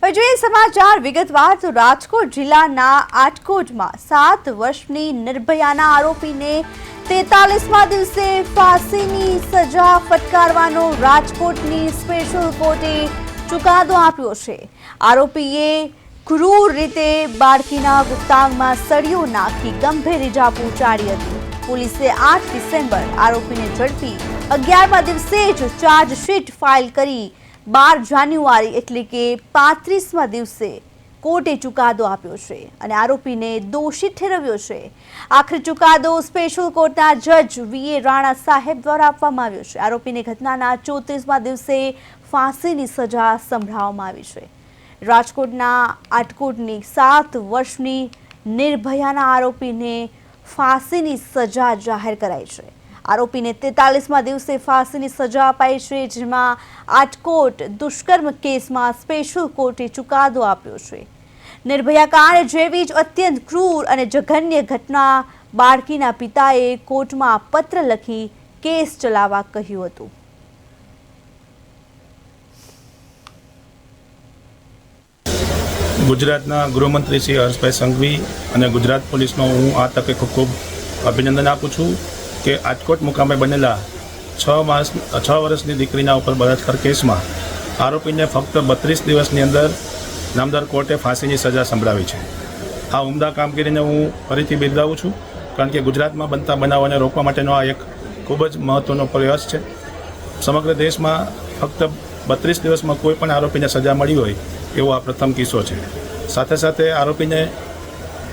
હવે જોઈએ સમાચાર વિગતવાર તો રાજકોટ જિલ્લાના આટકોટમાં 7 વર્ષની નિર્ભયાના આરોપીને 43મા દિવસે ફાંસીની સજા ફટકારવાનો રાજકોટની સ્પેશિયલ કોર્ટે ચુકાદો આપ્યો છે। આરોપીએ ક્રૂર રીતે બાળકીના ગુપ્તાંગમાં સળિયો નાખી ગંભીર ઇજા પહોંચાડી હતી। પોલીસે 8 ડિસેમ્બર આરોપીને ઝડપી 11મા દિવસે જ ચાર્જશીટ ફાઇલ કરી 12 જાન્યુઆરી એટલે કે 35મા દિવસે કોર્ટે ચુકાદો આપ્યો છે અને આરોપીને દોષિત ઠેરવ્યો છે। આખરી ચુકાદો સ્પેશિયલ કોર્ટના જજ વીએ રાણા સાહેબ દ્વારા આપવામાં આવ્યો છે। આરોપીને ઘટનાના 34મા દિવસે ફાંસીની સજા સંભળાવવામાં આવી છે। રાજકોટના આટકોટની 7 વર્ષની નિર્ભયાના આરોપીને ફાંસીની સજા જાહેર કરાઈ છે। આરોપીને 43મા દિવસે ફાંસીની સજા અપાઈ છે, જેમાં આટકોટ દુષ્કર્મ કેસમાં સ્પેશિયલ કોર્ટે ચુકાદો આપ્યો છે। નિર્ભયા કાંડ જેવી જ અત્યંત ક્રૂર અને જઘન્ય ઘટના બાળકીના પિતાએ કોર્ટમાં પત્ર લખી કેસ ચલાવવા કહ્યું હતું। ગુજરાતના ગૃહમંત્રી શ્રી હર્ષભાઈ સંઘવી અને ગુજરાત પોલીસનો હું આ તકે ખૂબ ખૂબ અભિનંદન આપું છું કે આટકોટ મુકામે બનેલા 6 વર્ષની દીકરીના ઉપર બળાત્કાર કેસમાં આરોપીને ફક્ત 32 દિવસની અંદર નામદાર કોર્ટે ફાંસીની સજા સંભળાવી છે। આ ઉમદા કામગીરીને હું ફરીથી બિરદાવું છું, કારણ કે ગુજરાતમાં બનતા બનાવોને રોકવા માટેનો આ એક ખૂબ જ મહત્ત્વનો પ્રયાસ છે। સમગ્ર દેશમાં ફક્ત 32 દિવસમાં કોઈ પણ આરોપીને સજા મળી હોય એવો આ પ્રથમ કિસ્સો છે। સાથે સાથે આરોપીને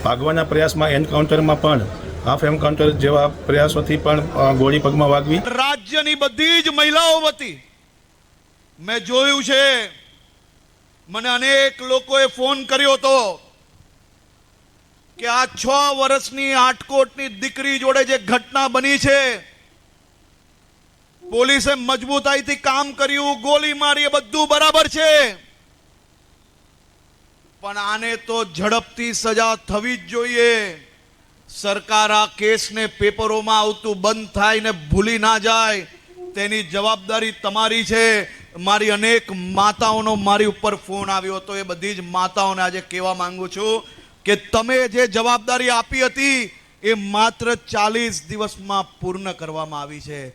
ભાગવાના પ્રયાસમાં એન્કાઉન્ટરમાં પણ હાફ એન્કાઉન્ટર જેવા પ્રયાસોથી પણ ગોળી પગમાં વાગવી। રાજ્યની બધી જ મહિલાઓ વતી મેં જોયું છે, મને અનેક લોકોએ ફોન કર્યો હતો કે આ 6 વર્ષની આટકોટની દીકરી જોડે જે ઘટના બની છે, પોલીસે મજબૂતાઈથી કામ કર્યું, ગોળી મારી, બધું બરાબર છે, પણ આને તો ઝડપથી સજા થવી જ જોઈએ। સરકાર આ કેસને પેપરોમાં આવતું બંધ થાય ને ભૂલી ના જાય તેની જવાબદારી તમારી છે। મારી અનેક માતાઓનો મારી ઉપર ફોન આવ્યો હતો, એ બધી જ માતાઓને આજે કહેવા માંગુ છું કે તમે જે જવાબદારી આપી હતી એ માત્ર 40 દિવસમાં પૂર્ણ કરવામાં આવી છે।